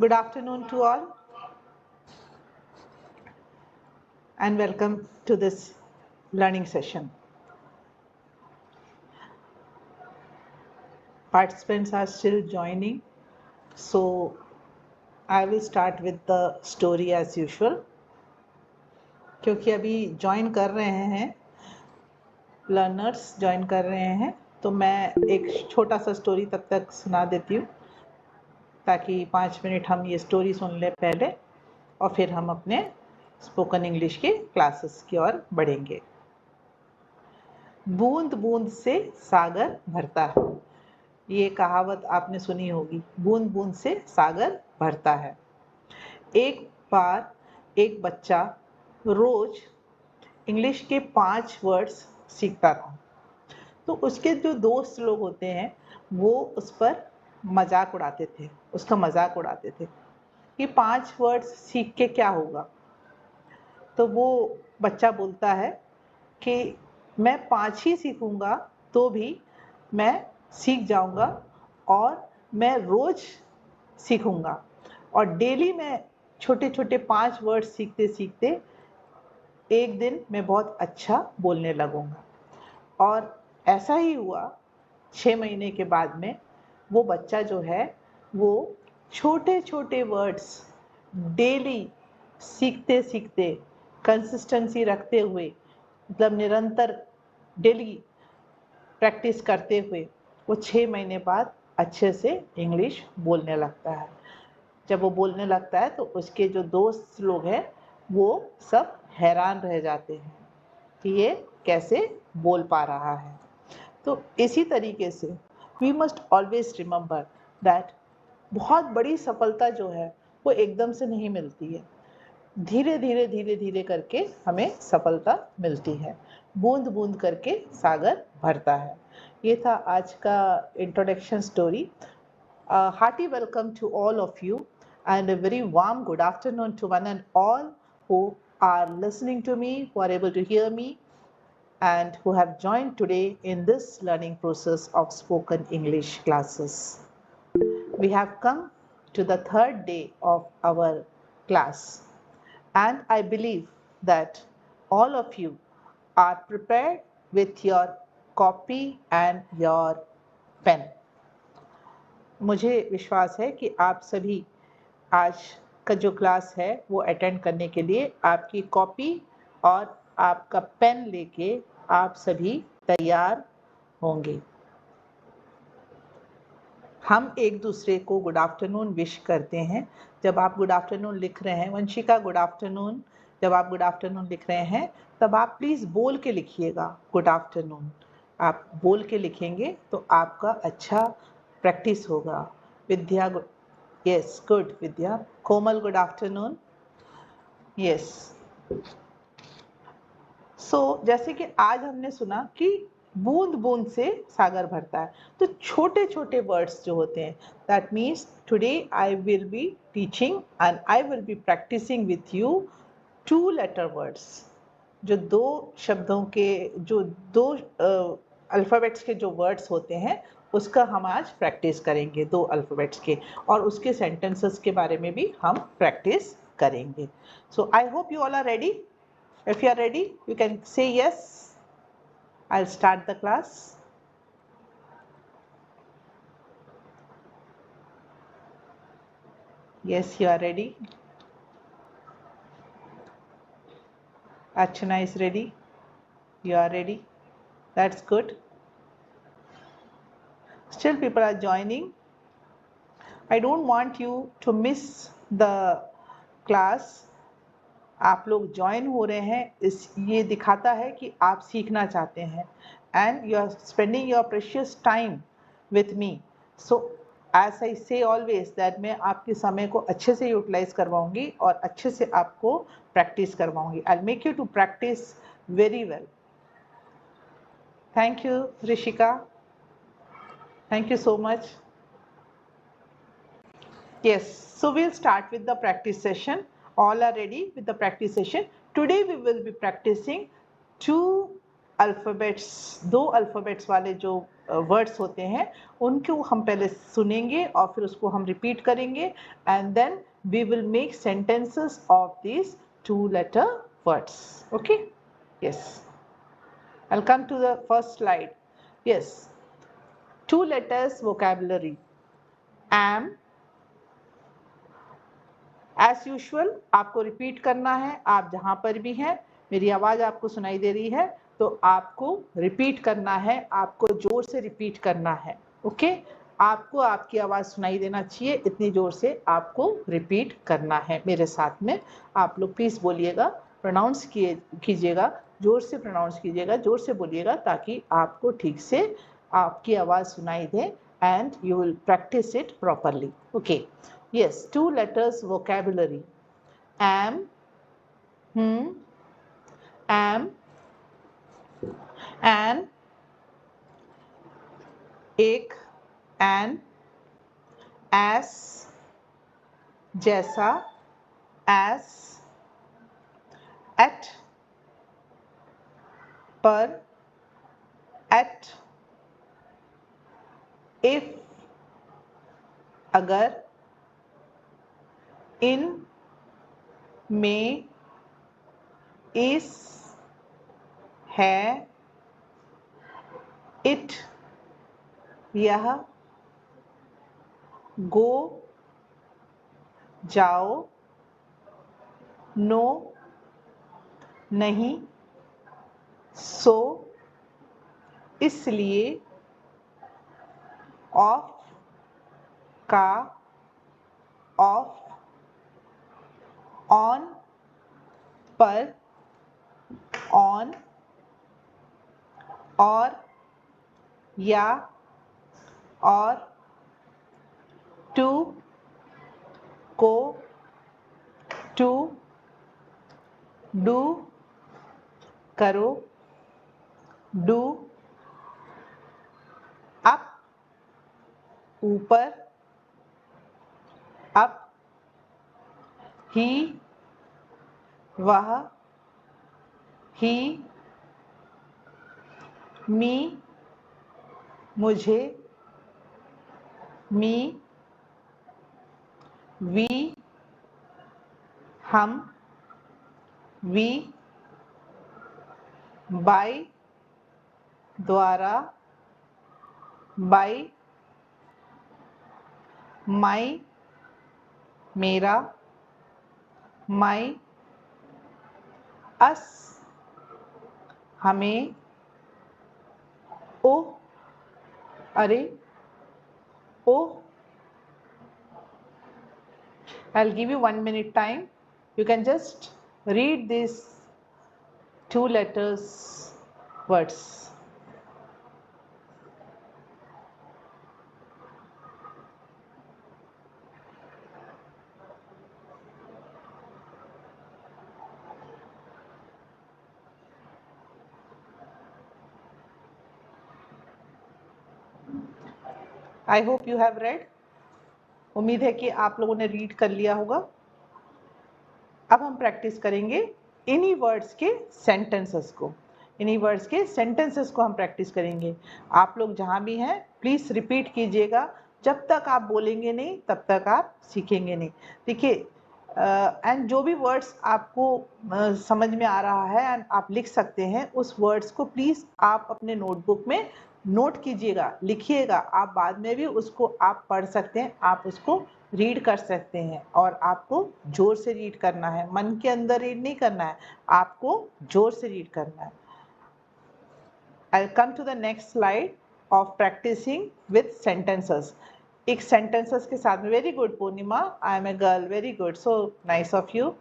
Good afternoon to all and welcome to this learning session. Participants are still joining, so I will start with the story as usual. क्योंकि अभी join कर रहे हैं learners join कर रहे हैं, तो मैं एक छोटा सा स्टोरी तब तक सुना देती हूँ ताकि 5 मिनट हम ये स्टोरी सुन लें पहले और फिर हम अपने स्पोकन इंग्लिश के क्लासेस की ओर बढ़ेंगे। बूंद बूंद से सागर भरता है, ये कहावत आपने सुनी होगी। बूंद बूंद से सागर भरता है। एक बार एक बच्चा रोज इंग्लिश के 5 वर्ड्स सीखता था, तो उसके जो दोस्त लोग होते हैं वो उस पर मजाक उड़ाते थे, उसका मजाक उड़ाते थे कि 5 वर्ड्स सीख के क्या होगा। तो वो बच्चा बोलता है कि मैं 5 ही सीखूंगा तो भी मैं सीख जाऊंगा और मैं रोज सीखूंगा और डेली मैं छोटे छोटे 5 वर्ड सीखते सीखते एक दिन मैं बहुत अच्छा बोलने लगूंगा। और ऐसा ही हुआ। 6 महीने के बाद में वो बच्चा जो है वो छोटे छोटे वर्ड्स डेली सीखते सीखते कंसिस्टेंसी रखते हुए, मतलब निरंतर डेली प्रैक्टिस करते हुए वो 6 महीने बाद अच्छे से इंग्लिश बोलने लगता है। जब वो बोलने लगता है तो उसके जो दोस्त लोग हैं वो सब हैरान रह जाते हैं कि ये कैसे बोल पा रहा है। तो इसी तरीके से we must always remember that बहुत बड़ी सफलता जो है वो एकदम से नहीं मिलती है, धीरे धीरे धीरे धीरे करके हमें सफलता मिलती है। बूंद बूंद करके सागर भरता है। ये था आज का introduction story. Hearty welcome to all of you and a very warm good afternoon to one and all who are listening to me, who are able to hear me and who have joined today in this learning process of spoken English classes. We have come to the 3rd day of our class, and I believe that all of you are prepared with your copy and your pen. मुझे विश्वास है कि आप सभी आज का जो class है वो अटेंड करने के लिए आपकी कॉपी और आपका पेन लेके आप सभी तैयार होंगे। हम एक दूसरे को गुड आफ्टरनून विश करते हैं। जब आप गुड आफ्टरनून लिख रहे हैं, वंशिका गुड आफ्टरनून, जब आप गुड आफ्टरनून लिख रहे हैं तब आप प्लीज़ बोल के लिखिएगा गुड आफ्टरनून। आप बोल के लिखेंगे तो आपका अच्छा प्रैक्टिस होगा। विद्या, यस गुड विद्या। कोमल गुड आफ्टरनून, यस। सो जैसे कि आज हमने सुना कि बूंद बूंद से सागर भरता है, तो छोटे छोटे वर्ड्स जो होते हैं, that means today I will be teaching and I will be practising with you 2 letter words. जो 2 शब्दों के, जो 2 अल्फ़ाबेट्स के जो वर्ड्स होते हैं उसका हम आज प्रैक्टिस करेंगे, 2 अल्फ़ाबेट्स के, और उसके सेंटेंसेस के बारे में भी हम प्रैक्टिस करेंगे। So I hope you all are ready. If you are ready, you can say yes. I'll start the class. Yes, you are ready. Archana is ready. You are ready. That's good. Still people are joining. I don't want you to miss the class. आप लोग join हो रहे हैं, इस ये दिखाता है कि आप सीखना चाहते हैं and you are spending your precious time with me. So as I say always that मैं आपके समय को अच्छे से यूटिलाइज करवाऊंगी और अच्छे से आपको practice करवाऊंगी। I'll make you to practice very well. Thank you, Rishika. Thank you so much. Yes, so we'll start with the practice session. All are ready with the practice session. Today we will be practicing 2 alphabets, 2 alphabets वाले जो words होते हैं उनको हम पहले सुनेंगे और फिर उसको हम रिपीट करेंगे and then we will make sentences of these 2 letter words. Okay? Yes. I'll come to the first slide. Yes. 2 letters vocabulary. Am. As usual आपको रिपीट करना है, आप जहाँ पर भी हैं, मेरी आवाज़ आपको सुनाई दे रही है तो आपको रिपीट करना है, आपको जोर से रिपीट करना है. ओके? आपको आपकी आवाज़ सुनाई देना चाहिए, इतनी जोर से आपको रिपीट करना है मेरे साथ में. आप लोग प्लीज़ बोलिएगा, प्रोनाउंस कीजिएगा, जोर से प्रोनाउंस कीजिएगा, जोर से बोलिएगा ताकि आपको ठीक से आपकी आवाज़ सुनाई दे and you will practice it properly. Okay. Yes, 2 letters vocabulary. Am, am, an, एक, an, as, जैसा, as, at, पर, at, if, अगर, in, में, इस, है, it, यह, go, जाओ, no, नहीं, so, इसलिए, ऑफ, का, ऑफ, ऑन, पर, ऑन, और, या, और, टू, को, टू, डू, करो, डू, अप, ऊपर, अप, ही, वह, ही, मी, मुझे, मी, वी, हम, वी, बाय, द्वारा, बाय, माई, मेरा, माई, अस, हमें, ओ, अरे, ओ. I'll give you 1 minute time. You can just read these 2 letters words. I hope you have read. उम्मीद है कि आप लोगों ने रीड कर लिया होगा. अब हम प्रैक्टिस करेंगे इन्हीं वर्ड्स के सेंटेंसेस को. इन्हीं वर्ड्स के सेंटेंसेस को हम प्रैक्टिस करेंगे. आप लोग जहाँ भी हैं प्लीज़ रिपीट कीजिएगा. जब तक आप बोलेंगे नहीं तब तक आप सीखेंगे नहीं. देखिए एंड जो भी वर्ड्स आपको समझ में आ रहा है एंड आप लिख सकते हैं उस वर्ड्स को प्लीज़ आप अपने नोटबुक में नोट कीजिएगा, लिखिएगा. आप बाद में भी उसको आप पढ़ सकते हैं, आप उसको रीड कर सकते हैं और आपको जोर से रीड करना है. मन के अंदर रीड नहीं करना है, आपको जोर से रीड करना है. I'll come to the next slide of practicing with sentences. एक sentences के साथ में very good Purnima, I am a girl, very good, so nice of you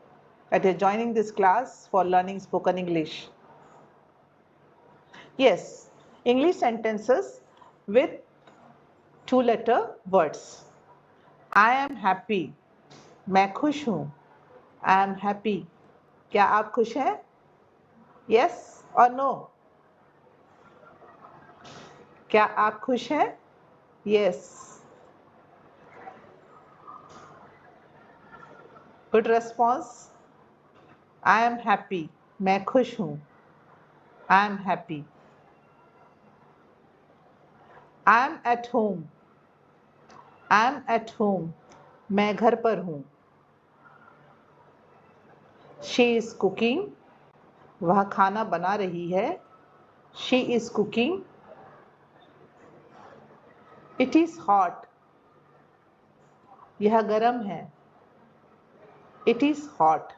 that you're joining this class for learning spoken English. Yes, English sentences with 2 letter words. I am happy, मैं खुश हूँ. I am happy, क्या आप खुश हैं? Yes or no? क्या आप खुश हैं? Yes. Good response. I am happy. मैं खुश हूँ. I am happy. I am at home. I am at home. मैं घर पर हूँ. She is cooking. वह खाना बना रही है. She is cooking. It is hot. यह गर्म है. It is hot.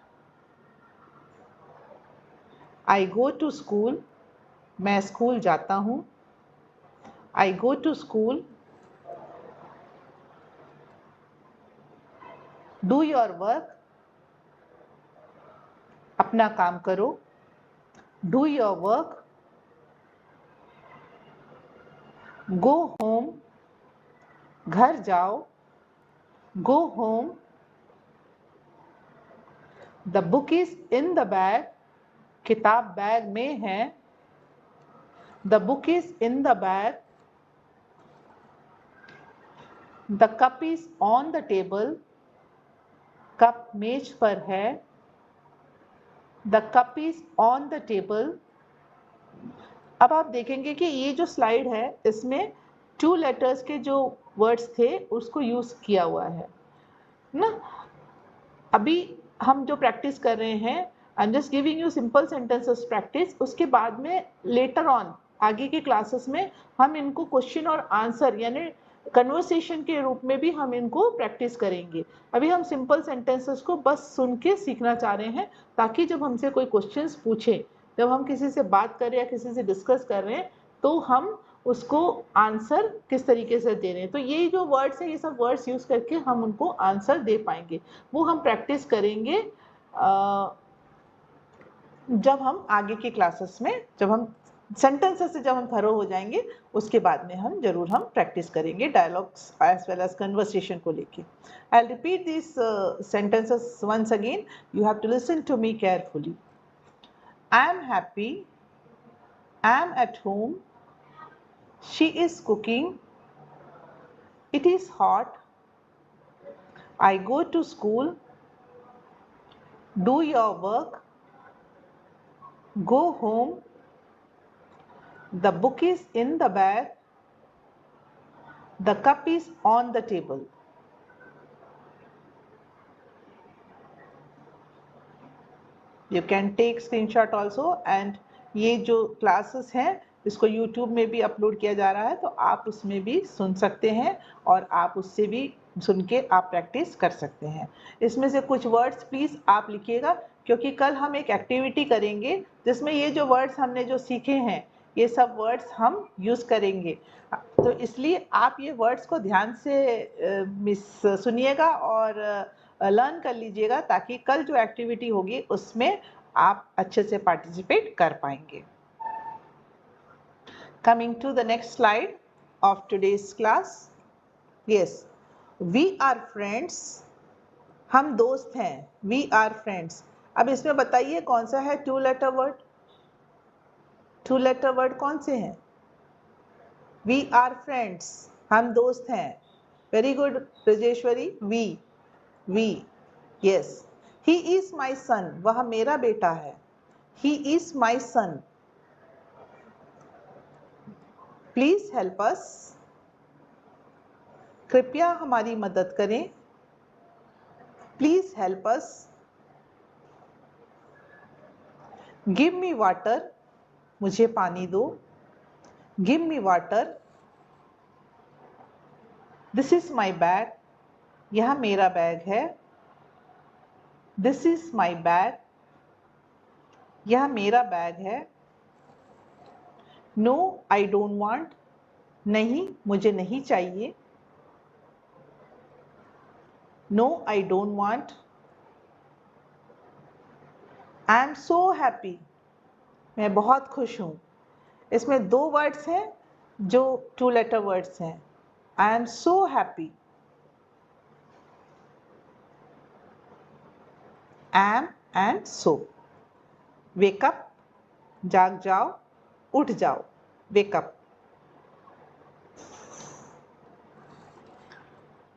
I go to school. मैं स्कूल जाता हूँ. I go to school. Do your work. अपना काम करो. Do your work. Go home. घर जाओ. Go home. The book is in the bag. किताब बैग में है. The book is in the bag. The cup is on the table. Cup मेज पर है. The cup is on the table. अब आप देखेंगे कि ये जो स्लाइड है इसमें 2 लेटर्स के जो वर्ड्स थे उसको यूज किया हुआ है ना. अभी हम जो प्रैक्टिस कर रहे हैं, I am just giving you simple sentences practice. उसके बाद में लेटर ऑन आगे के क्लासेस में हम इनको क्वेश्चन और आंसर यानी कन्वर्सेशन के रूप में भी हम इनको प्रैक्टिस करेंगे. अभी हम सिंपल सेंटेंसेस को बस सुन के सीखना चाह रहे हैं ताकि जब हमसे कोई क्वेश्चंस पूछे, जब हम किसी से बात कर रहे हैं या किसी से डिस्कस कर रहे हैं तो हम उसको आंसर किस तरीके से दे रहे हैं. तो ये जो वर्ड्स है ये सब वर्ड्स यूज करके हम उनको आंसर दे पाएंगे. वो हम प्रैक्टिस करेंगे जब हम आगे के क्लासेस में, जब हम सेंटेंसेस से जब हम थरो हो जाएंगे उसके बाद में हम जरूर हम प्रैक्टिस करेंगे dialogues as well as conversation को लेके. I will repeat this sentences once again. You have to listen to me carefully. I am happy. I am at home. She is cooking. It is hot. I go to school. Do your work. Go home. The book is in the bag. The cup is on the table. You can take screenshot also. And ये जो classes हैं इसको YouTube में भी upload किया जा रहा है तो आप उसमें भी सुन सकते हैं और आप उससे भी सुन के आप प्रैक्टिस कर सकते हैं. इसमें से कुछ वर्ड्स प्लीज़ आप लिखिएगा क्योंकि कल हम एक एक्टिविटी करेंगे जिसमें ये जो वर्ड्स हमने जो सीखे हैं ये सब वर्ड्स हम यूज़ करेंगे. तो इसलिए आप ये वर्ड्स को ध्यान से सुनिएगा और लर्न कर लीजिएगा ताकि कल जो एक्टिविटी होगी उसमें आप अच्छे से पार्टिसिपेट कर पाएंगे. Coming to the next slide of today's class. Yes, we are friends. हम दोस्त हैं. We are friends. अब इसमें बताइए कौन सा है 2 letter word? 2 letter word कौन से हैं? We are friends. हम दोस्त हैं. Very good, Rajeshwari. We. Yes. He is my son. वह मेरा बेटा है. He is my son. Please help us. कृपया हमारी मदद करें. Please help us. Give me water. मुझे पानी दो. Give me water. This is my bag. यह मेरा बैग है. This is my bag. यह मेरा बैग है. No I don't want. नहीं मुझे नहीं चाहिए. No I don't want. I am so happy. मैं बहुत खुश हूँ. इसमें 2 वर्ड्स हैं जो 2 लेटर वर्ड्स हैं. I am so happy. Am and so. Wake up. जाग जाओ. उठ जाओ. Wake up.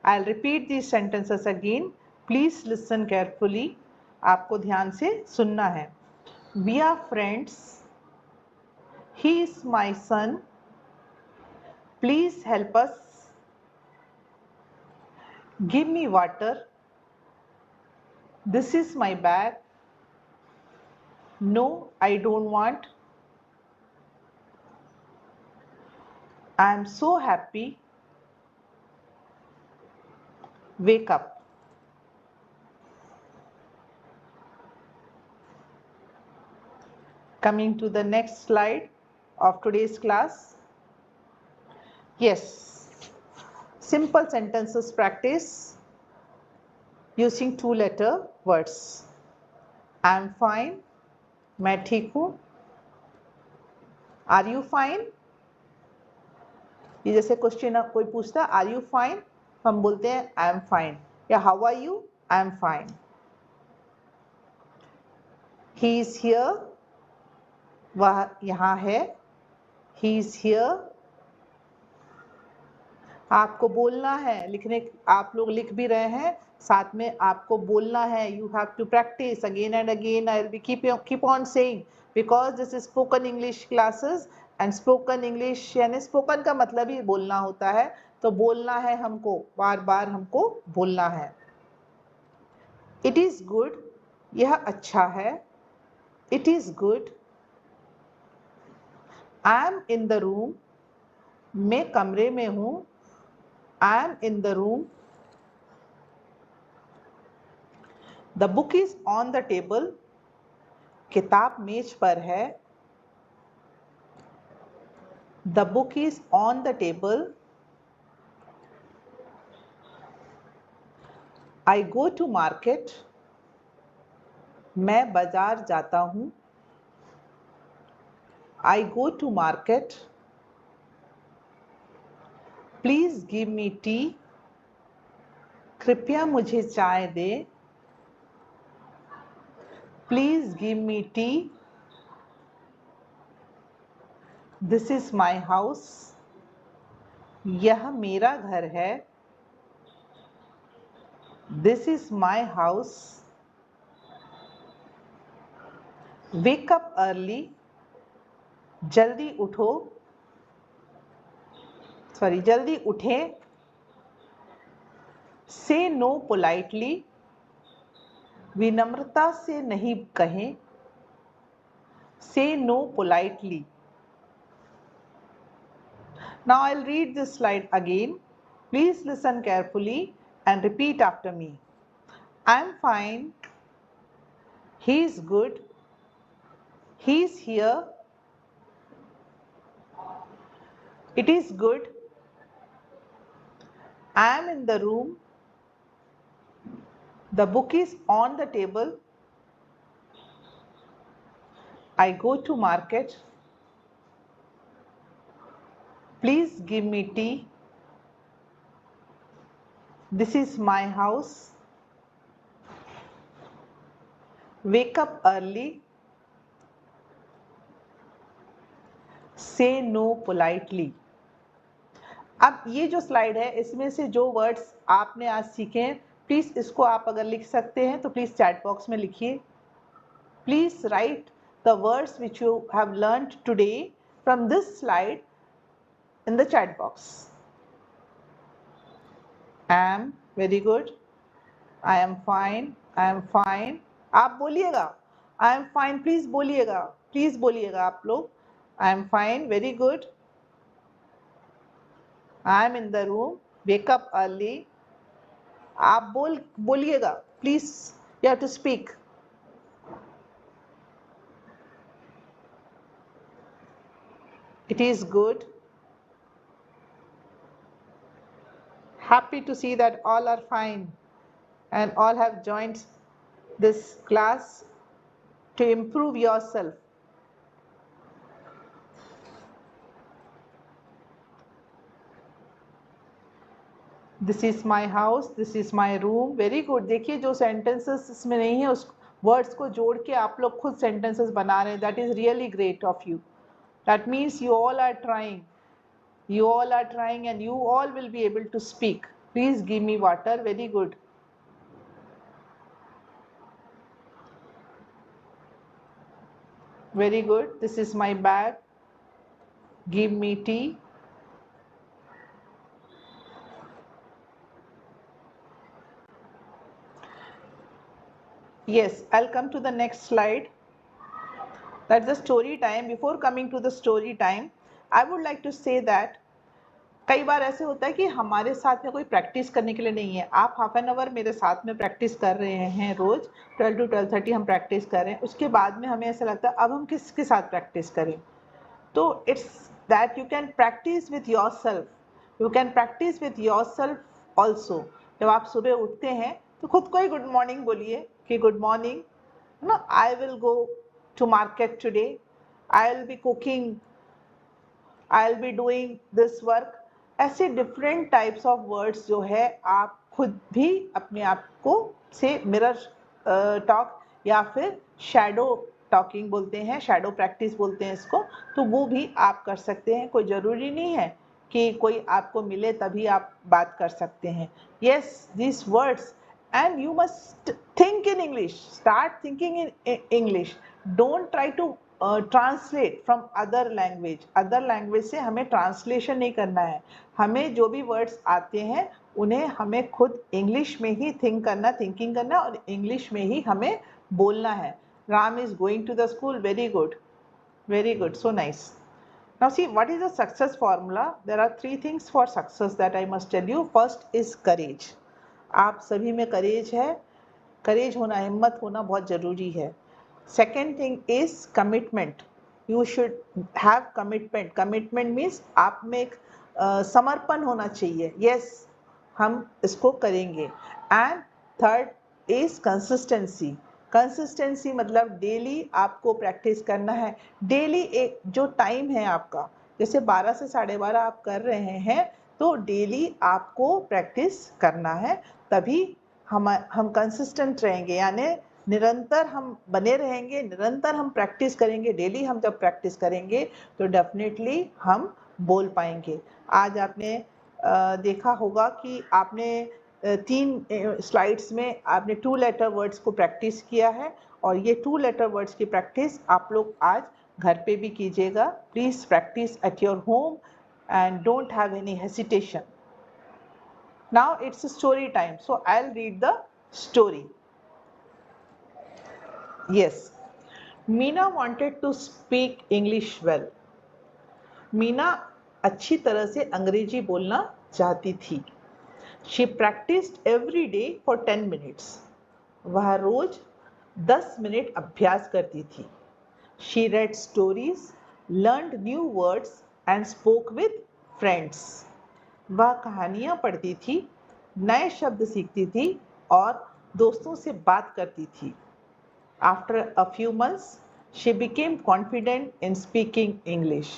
I will repeat these sentences again. Please listen carefully. आपको ध्यान से सुनना है. We are friends. He is my son. Please help us. Give me water. This is my bag. No, I don't want. I am so happy. Wake up. Coming to the next slide of today's class. Yes, simple sentences practice using two-letter words. I am fine. मैं ठीक हूँ. Are you fine? ये जैसे question कोई पूछता है are you fine, हम बोलते हैं आई एम फाइन, या how are you, I am fine. He is here, वह यहाँ है. He is here. आपको बोलना है, लिखने आप लोग लिख भी रहे हैं, साथ में आपको बोलना है. You have to practice again and again. I will keep on saying because this is spoken English classes and spoken English यानी स्पोकन का मतलब ही बोलना होता है, तो बोलना है हमको, बार बार हमको बोलना है. इट इज गुड, यह अच्छा है. It is good. I am in the room, मैं कमरे में हूं. I am in the room. The book is on the table, किताब मेज पर है. The book is on the table. I go to market. मैं बाजार जाता हूँ. I go to market. Please give me tea. कृपया मुझे चाय दे. Please give me tea. This is my house. यह मेरा घर है. This is my house. Wake up early. जल्दी उठो. जल्दी उठें. Say no politely. विनम्रता से नहीं कहें. Say no politely. Now I'll read this slide again. Please listen carefully and repeat after me. I am fine. He is good. He is here. It is good. I am in the room. The book is on the table. I go to market. Please give me tea. This is my house. Wake up early. Say no politely. अब ये जो slide है इसमें से जो words आपने आज सीखे हैं, प्लीज इसको आप अगर लिख सकते हैं तो प्लीज चैट बॉक्स में लिखिए. Please right the words which you have learned today from this slide in the chat box. Am, very good. I am fine. I am fine. आप बोलिएगा. I am fine. Please बोलिएगा. Please बोलिएगा आप लोग. I am fine. Very good. I am in the room. Wake up early. आप बोलिएगा. Please, you have to speak. It is good. Happy to see that all are fine and all have joined this class to improve yourself. This is my house. This is my room. Very good. देखिए जो sentences इसमें नहीं है उस words को जोड़ के आप लोग खुद sentences बना रहे हैं. That is really great of you. That means you all are trying. You all are trying and you all will be able to speak. Please give me water. Very good. Very good. This is my bag. give me tea. Yes, I'll come to the next slide. That's the story time. Before coming to the story time, I would like to say that कई बार ऐसे होता है कि हमारे साथ में कोई practice करने के लिए नहीं है। आप हाफ एन आवर मेरे साथ में प्रैक्टिस कर रहे हैं, रोज 12 to 12:30 हम प्रैक्टिस कर रहे हैं, उसके बाद में हमें ऐसा लगता है अब हम किसके साथ प्रैक्टिस करें। तो it's that you can practice with your self, you can practice with your self also. जब आप सुबह उठते हैं तो खुद को ही गुड मॉर्निंग बोलिए कि गुड मॉर्निंग, ना, I will go to market today, I will be cooking, I will be doing this work. ऐसे डिफरेंट टाइप्स ऑफ वर्ड्स जो है आप खुद भी अपने आप को से मिरर टॉक या फिर शैडो टॉकिंग बोलते हैं, शैडो प्रैक्टिस बोलते हैं इसको, तो वो भी आप कर सकते हैं। कोई ज़रूरी नहीं है कि कोई आपको मिले तभी आप बात कर सकते हैं। Yes, this words and you must think in English, start thinking in English, don't try to translate from other language से हमें ट्रांसलेशन नहीं करना है। हमें जो भी वर्ड्स आते हैं उन्हें हमें खुद इंग्लिश में ही थिंकिंग करना और इंग्लिश में ही हमें बोलना है। Ram is going to the school, very good, so nice. Now see, what is the success formula? There are 3 things for success that I must tell you. First is courage. आप सभी में करेज है, करेज होना, हिम्मत होना बहुत ज़रूरी है। Second thing is commitment, you should have commitment. Commitment means आप में एक समर्पण होना चाहिए, यस हम इसको करेंगे। And third is consistency. Consistency मतलब डेली आपको प्रैक्टिस करना है। डेली एक जो टाइम है आपका, जैसे 12 से 12:30 आप कर रहे हैं, तो डेली आपको प्रैक्टिस करना है, तभी हम कंसिस्टेंट रहेंगे, यानी निरंतर हम बने रहेंगे, निरंतर हम प्रैक्टिस करेंगे। डेली हम जब प्रैक्टिस करेंगे तो डेफिनेटली हम बोल पाएंगे। आज आपने देखा होगा कि आपने 3 स्लाइड्स में आपने 2 लेटर वर्ड्स को प्रैक्टिस किया है, और ये 2 लेटर वर्ड्स की प्रैक्टिस आप लोग आज घर पे भी कीजिएगा। Please practice at your home and don't have any hesitation. Now it's a story time, so I'll read the story. Yes, Meena wanted to speak English well. Meena अच्छी तरह से अंग्रेजी बोलना चाहती थी। She practiced every day for 10 minutes. वह रोज 10 minute अभ्यास करती थी। She read stories, learned new words and spoke with friends. वह कहानियाँ पढ़ती थी, नए शब्द सीखती थी और दोस्तों से बात करती थी। After a few months, she became confident in speaking English.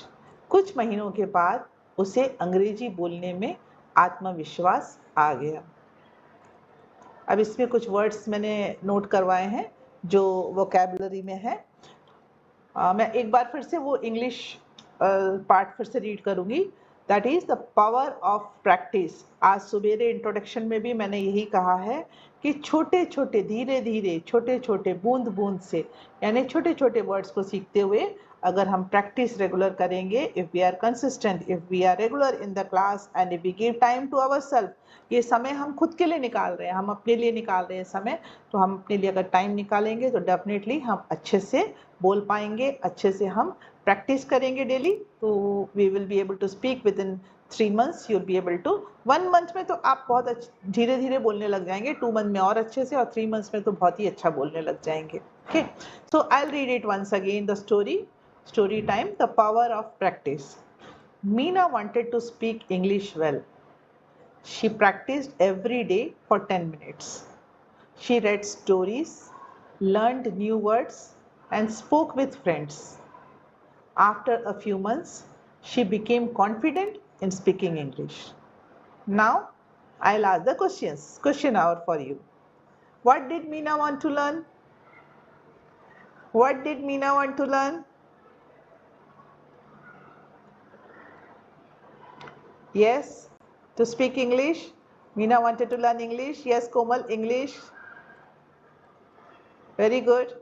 कुछ महीनों के बाद उसे अंग्रेजी बोलने में आत्मविश्वास आ गया। अब इसमें कुछ वर्ड्स मैंने नोट करवाए हैं जो वोकैबुलरी में है। मैं एक बार फिर से वो इंग्लिश पार्ट फिर से रीड करूँगी। That is the power of practice. आज सवेरे इंट्रोडक्शन में भी मैंने यही कहा है कि छोटे छोटे, धीरे धीरे, छोटे छोटे, बूंद बूंद से, यानी छोटे छोटे वर्ड्स को सीखते हुए अगर हम प्रैक्टिस रेगुलर करेंगे, if we are consistent, if we are regular in the class and if we give time to our self, ये समय हम खुद के लिए निकाल रहे हैं, हम अपने लिए निकाल रहे हैं समय, तो हम अपने लिए अगर टाइम निकालेंगे तो डेफिनेटली हम अच्छे से बोल पाएंगे, अच्छे से हम प्रैक्टिस करेंगे डेली, तो we will be able to speak with in 3 months, you will be able to 1 month में तो आप बहुत धीरे धीरे बोलने लग जाएंगे, 2 months में और अच्छे से, और 3 months में तो बहुत ही अच्छा बोलने लग जाएंगे। Okay, so I will read it once again, the story time, the power of practice. Meena wanted to speak English well. She practiced every day for 10 minutes. She read stories, learned new words, and spoke with friends. After a few months, she became confident in speaking English. Now, I'll ask the questions. Question hour for you. What did Meena want to learn? What did Meena want to learn? Yes, to speak English. Meena wanted to learn English. Yes, Komal, English. Very good.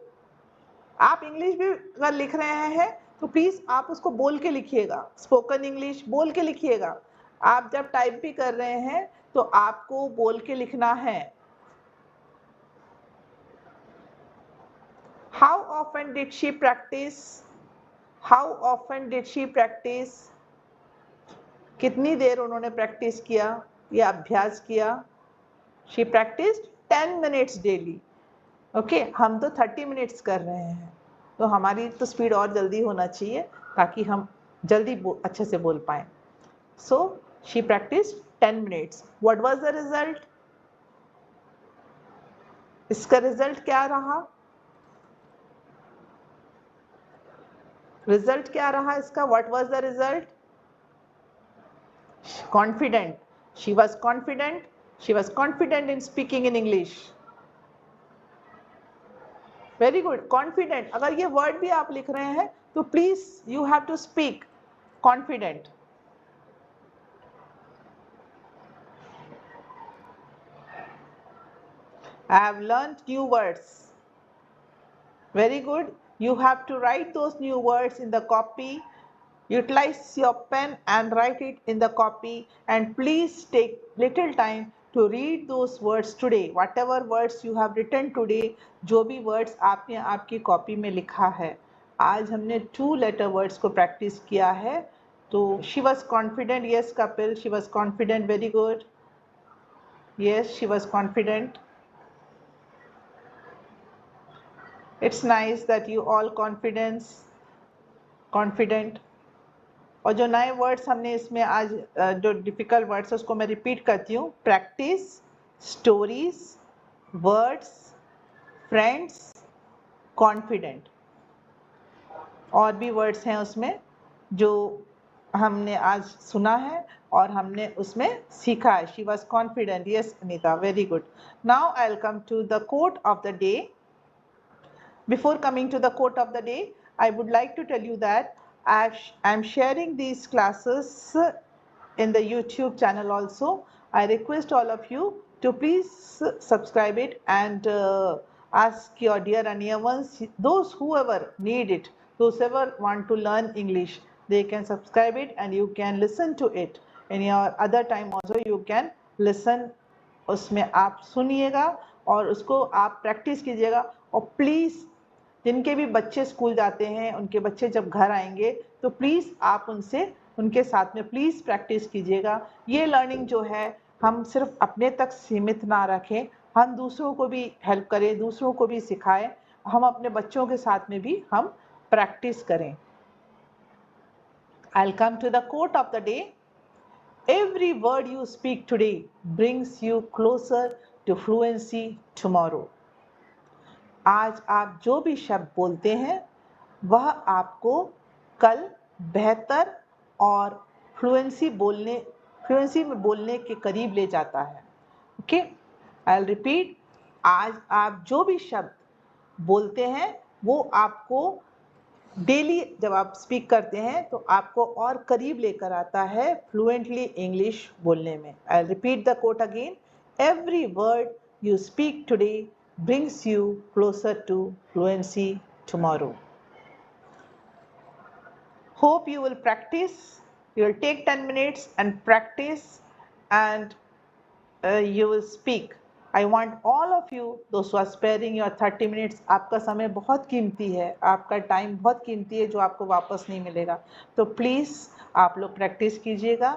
आप English भी अगर लिख रहे हैं तो please आप उसको बोल के लिखिएगा, स्पोकन इंग्लिश बोल के लिखिएगा। आप जब टाइप भी कर रहे हैं तो आपको बोल के लिखना है। How often did she practice? How often did she practice? कितनी देर उन्होंने प्रैक्टिस किया या अभ्यास किया? She practiced 10 minutes daily. Okay हम तो 30 मिनट्स कर रहे हैं, तो हमारी तो स्पीड और जल्दी होना चाहिए ताकि हम जल्दी अच्छे से बोल पाए। So she practice 10 minutes. What was the result? इसका रिजल्ट क्या रहा? रिजल्ट क्या रहा इसका? What was the result? Confident. She was confident. She was confident in speaking in English. Very good, confident. अगर ये वर्ड भी आप लिख रहे हैं तो please you have to speak confident. I have learned new words. Very good. You have to write those new words in the copy. Utilize your pen and write it in the copy, and please take little time to read those words today. Whatever words you have written today, जो भी words आपने आपकी copy में लिखा है, आज हमने 2 letter words को practice किया है। तो she was confident. Yes Kapil, she was confident. Very good. Yes, she was confident. It's nice that you all confident। और जो नए वर्ड्स हमने इसमें आज जो डिफिकल्ट वर्ड्स है उसको मैं रिपीट करती हूँ। Practice, stories, words, friends, confident. और भी वर्ड्स हैं उसमें जो हमने आज सुना है और हमने उसमें सीखा है। She was confident. Yes Anita, very good. Now I will come to the quote of the day. Before coming to the quote of the day, I would like to tell you that I am sharing these classes in the YouTube channel also. I request all of you to please subscribe it and ask your dear and near ones, those whoever need it, those whoever want to learn English, they can subscribe it and you can listen to it in your other time also. You can listen, उसमें आप सुनिएगा और उसको आप practice कीजिएगा। और please जिनके भी बच्चे स्कूल जाते हैं, उनके बच्चे जब घर आएंगे तो प्लीज़ आप उनसे उनके साथ में प्लीज़ प्रैक्टिस कीजिएगा। ये लर्निंग जो है हम सिर्फ अपने तक सीमित ना रखें, हम दूसरों को भी हेल्प करें, दूसरों को भी सिखाएं, हम अपने बच्चों के साथ में भी हम प्रैक्टिस करें। I will come to the quote of the day. Every word you speak today brings you closer to fluency tomorrow. आज आप जो भी शब्द बोलते हैं वह आपको कल बेहतर और फ्लुएंसी में बोलने के करीब ले जाता है। Okay, I will repeat. आज आप जो भी शब्द बोलते हैं वो आपको डेली जब आप स्पीक करते हैं तो आपको और करीब लेकर आता है फ्लुएंटली इंग्लिश बोलने में। I will repeat the quote again. Every word you speak today brings you closer to fluency tomorrow. Hope you will practice. You will take 10 minutes and practice and you will speak. I want all of you, those who are sparing your 30 minutes, आपका समय बहुत कीमती है, आपका time बहुत कीमती है जो आपको वापस नहीं मिलेगा। तो प्लीज़ आप लोग प्रैक्टिस कीजिएगा